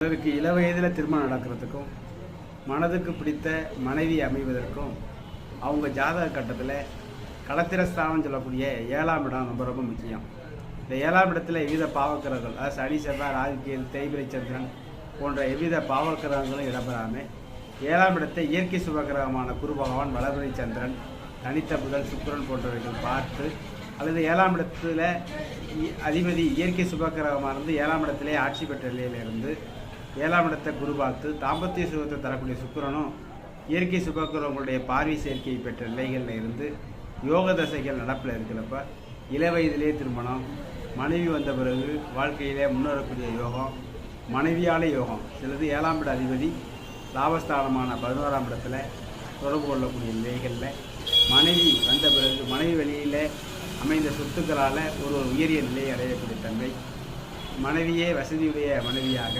சிலருக்கு இளவயதில் திருமணம் நடக்கிறதுக்கும் மனதுக்கு பிடித்த மனைவி அமைவதற்கும் அவங்க ஜாதக கட்டத்தில் களத்திரஸ்தானம் சொல்லக்கூடிய 7ஆம் இடம் ரொம்ப ரொம்ப முக்கியம். இந்த 7ஆம் இடத்துல எவ்வித பாவக்கிரகங்கள், அதாவது சனி, செவ்வாய், ராகுகேது, தேய்பிரை, சந்திரன் போன்ற எவ்வித பாவக்கிரகங்களும் இடம்பெறாமல் 7ஆம் இடத்தை இயற்கை சுபகிரகமான குரு பகவான், வளர்பிறை சந்திரன், தனித்த புதன், சுக்கிரன் போன்றவர்கள் பார்த்து, அல்லது 7ஆம் இடத்துல அதிபதி இயற்கை சுபகிரகமாக இருந்து 7ஆம் இடத்திலே ஆட்சி பெற்ற நிலையிலிருந்து 7ஆம் இடத்தை குரு பார்த்து தாம்பத்திய சுகத்தை தரக்கூடிய சுக்கிரனும் இயற்கை சுபகிரகங்களுடைய பார்வை சேர்க்கையை பெற்ற நிலைகளில் இருந்து யோக தசைகள் நடப்பில் இருக்கிறப்ப இளவயதிலே திருமணம், மனைவி வந்த பிறகு வாழ்க்கையிலே முன்னேறக்கூடிய யோகம், மனைவியாலே யோகம். சிலது 7ஆம் இட அதிபதி லாபஸ்தானமான 11ஆம் இடத்துல தொடர்பு கொள்ளக்கூடிய நிலைகளில் மனைவி வந்த பிறகு மனைவி வெளியில் அமைந்த சொத்துக்களால் ஒரு உயரிய நிலையை அடையக்கூடிய தன்மை, மனைவியே வசதியுடைய மனைவியாக